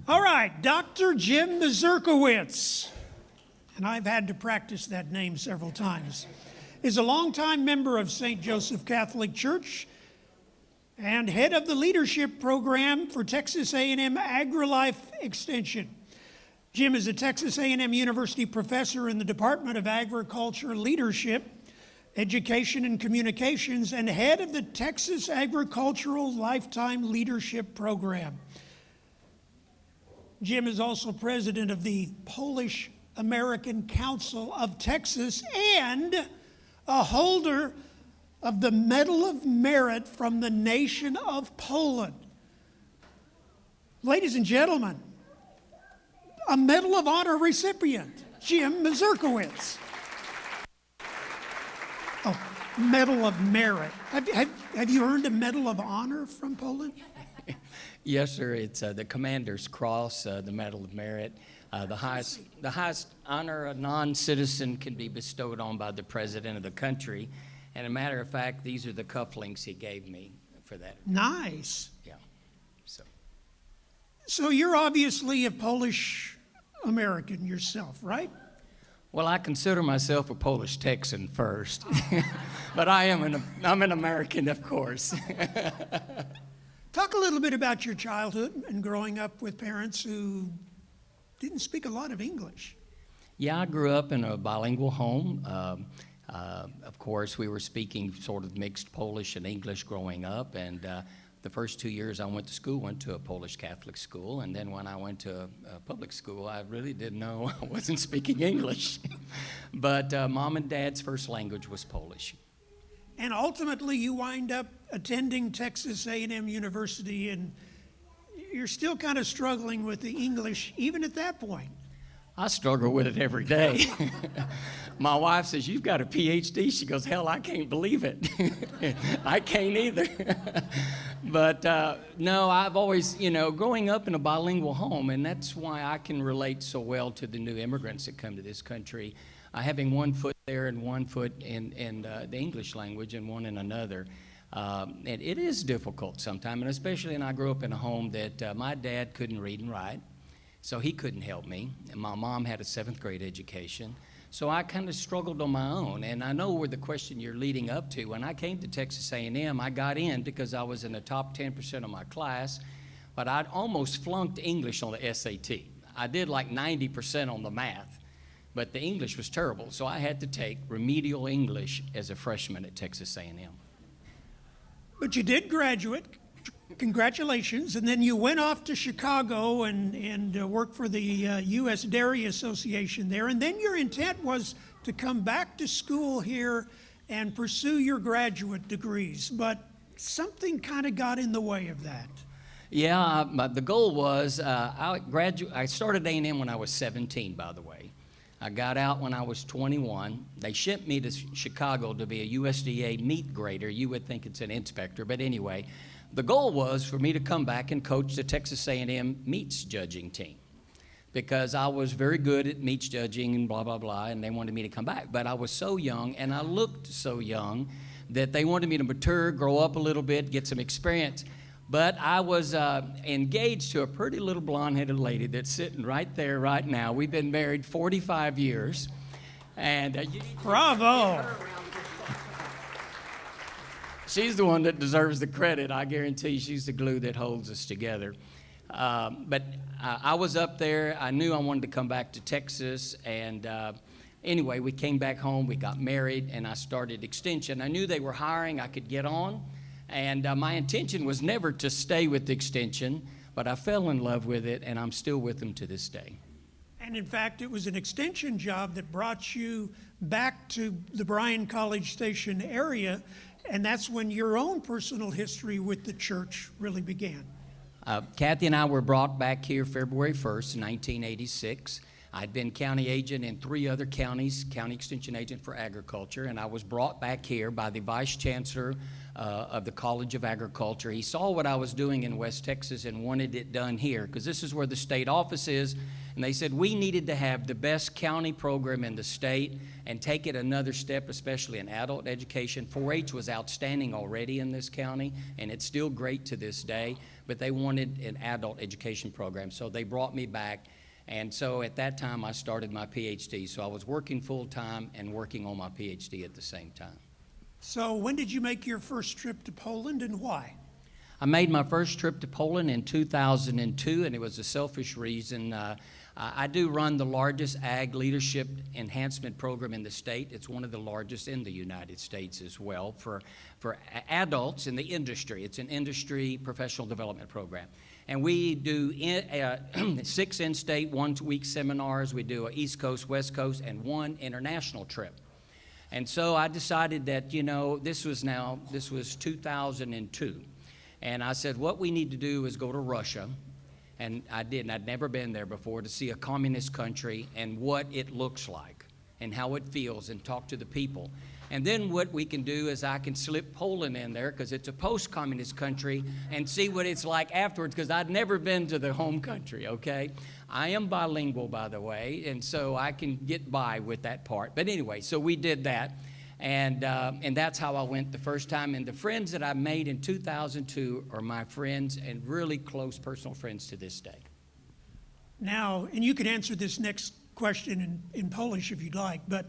All right, Dr. Jim Mazurkiewicz, and I've had to practice that name several times, is a longtime member of St. Joseph Catholic Church and head of the leadership program for Texas A&M AgriLife Extension. Jim is a Texas A&M University Professor in the Department of Agriculture Leadership, Education and Communications, and head of the Texas Agricultural Lifetime Leadership Program. Jim is also president of the Polish American Council of Texas and a holder of the Medal of Merit from the nation of Poland. Ladies and gentlemen, a Medal of Honor recipient, Jim Mazurkiewicz. Oh, Medal of Merit. Have you earned a Medal of Honor from Poland? Yes, sir. It's the Commander's Cross, the Medal of Merit. The highest honor a non-citizen can be bestowed on by the president of the country. And a matter of fact, these are the cufflinks he gave me for that. Nice. Yeah. So you're obviously a Polish American yourself, right? Well, I consider myself a Polish Texan first, but I'm an American, of course. Talk a little bit about your childhood and growing up with parents who didn't speak a lot of English. Yeah, I grew up in a bilingual home. Of course, we were speaking sort of mixed Polish and English growing up, and the first 2 years I went to a Polish Catholic school, and then when I went to a public school, I really didn't know I wasn't speaking English. But Mom and Dad's first language was Polish. And ultimately, you wind up attending Texas A&M University, and you're still kind of struggling with the English, even at that point. I struggle with it every day. My wife says, "You've got a PhD." She goes, "Hell, I can't believe it." I can't either. But no, I've always, growing up in a bilingual home, and that's why I can relate so well to the new immigrants that come to this country. Having one foot there and one foot in the English language and one in another. And it is difficult sometimes, and especially when I grew up in a home that my dad couldn't read and write, so he couldn't help me. And my mom had a 7th grade education, so I kind of struggled on my own. And I know where the question you're leading up to. When I came to Texas A&M, I got in because I was in the top 10% of my class, but I'd almost flunked English on the SAT. I did like 90% on the math. But the English was terrible, so I had to take remedial English as a freshman at Texas A&M. But you did graduate. Congratulations. And then you went off to Chicago and worked for the U.S. Dairy Association there. And then your intent was to come back to school here and pursue your graduate degrees. But something kind of got in the way of that. Yeah, the goal was I started A&M when I was 17, by the way. I got out when I was 21. They shipped me to Chicago to be a USDA meat grader. You would think it's an inspector, but anyway, the goal was for me to come back and coach the Texas A&M meats judging team because I was very good at meats judging and blah, blah, blah, and they wanted me to come back. But I was so young, and I looked so young that they wanted me to mature, grow up a little bit, get some experience. But I was engaged to a pretty little blonde-headed lady that's sitting right there right now. We've been married 45 years. And bravo! She's the one that deserves the credit. I guarantee she's the glue that holds us together. But I was up there. I knew I wanted to come back to Texas. And anyway, we came back home. We got married, and I started Extension. I knew they were hiring. I could get on. And my intention was never to stay with the Extension, but I fell in love with it, and I'm still with them to this day. And in fact, it was an Extension job that brought you back to the Bryan College Station area, and that's when your own personal history with the church really began. Kathy and I were brought back here February 1st, 1986. I'd been county agent in 3 other counties, county extension agent for agriculture, and I was brought back here by the vice chancellor of the College of Agriculture. He saw what I was doing in West Texas and wanted it done here, because this is where the state office is, and they said we needed to have the best county program in the state and take it another step, especially in adult education. 4-H was outstanding already in this county, and it's still great to this day, but they wanted an adult education program, so they brought me back. And so at that time, I started my PhD. So I was working full-time and working on my PhD at the same time. So when did you make your first trip to Poland and why? I made my first trip to Poland in 2002, and it was a selfish reason. I do run the largest ag leadership enhancement program in the state. It's one of the largest in the United States as well for adults in the industry. It's an industry professional development program. And we do 6 in-state, 1-week seminars. We do an East Coast, West Coast, and 1 international trip. And so I decided that, you know, this was 2002. And I said, what we need to do is go to Russia. And I did, and I'd never been there before, to see a communist country and what it looks like and how it feels and talk to the people. And then what we can do is I can slip Poland in there, because it's a post-communist country, and see what it's like afterwards, because I'd never been to the home country, okay? I am bilingual, by the way, and so I can get by with that part. But anyway, so we did that, and that's how I went the first time. And the friends that I made in 2002 are my friends and really close personal friends to this day. Now, and you can answer this next question in Polish if you'd like, but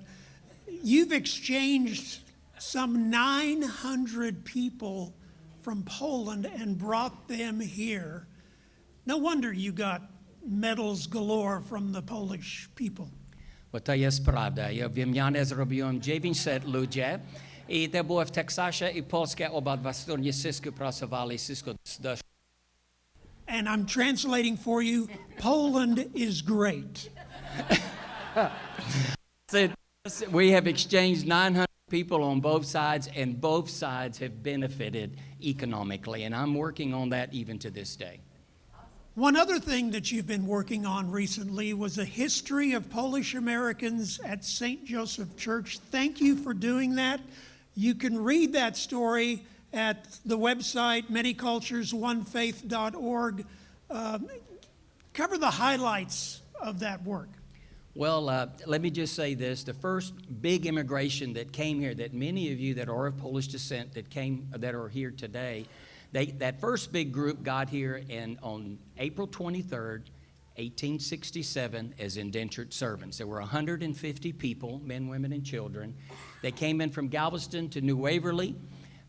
you've exchanged some 900 people from Poland and brought them here. No wonder you got medals galore from the Polish people. Bo to jest prawda. Ja w wymianę zrobiłem 900 ludzi i to było w Teksasie i Polskie obadwa strony współpracowali. And I'm translating for you, Poland is great. We have exchanged 900 people on both sides, and both sides have benefited economically, and I'm working on that even to this day. One other thing that you've been working on recently was a history of Polish Americans at St. Joseph Church. Thank you for doing that. You can read that story at the website, manyculturesonefaith.org. Cover the highlights of that work. Well, let me just say this. The first big immigration that came here, that many of you that are of Polish descent that are here today, that first big group got here on April 23rd, 1867 as indentured servants. There were 150 people, men, women, and children. They came in from Galveston to New Waverly,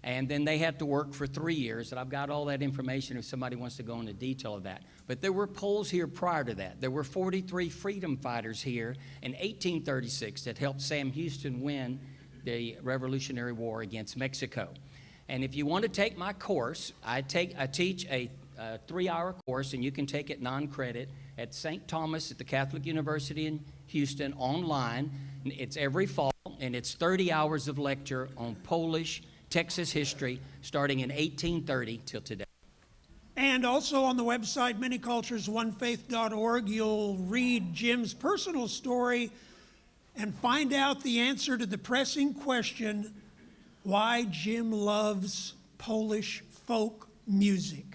and then they had to work for 3 years. And I've got all that information if somebody wants to go into detail of that. But there were Poles here prior to that. There were 43 freedom fighters here in 1836 that helped Sam Houston win the Revolutionary War against Mexico. And if you want to take my course, I teach a 3-hour course, and you can take it non-credit at St. Thomas at the Catholic University in Houston online. It's every fall, and it's 30 hours of lecture on Polish Texas history starting in 1830 till today. And also on the website, manyculturesonefaith.org, you'll read Jim's personal story and find out the answer to the pressing question, why Jim loves Polish folk music.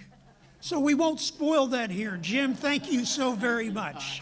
So we won't spoil that here. Jim, thank you so very much.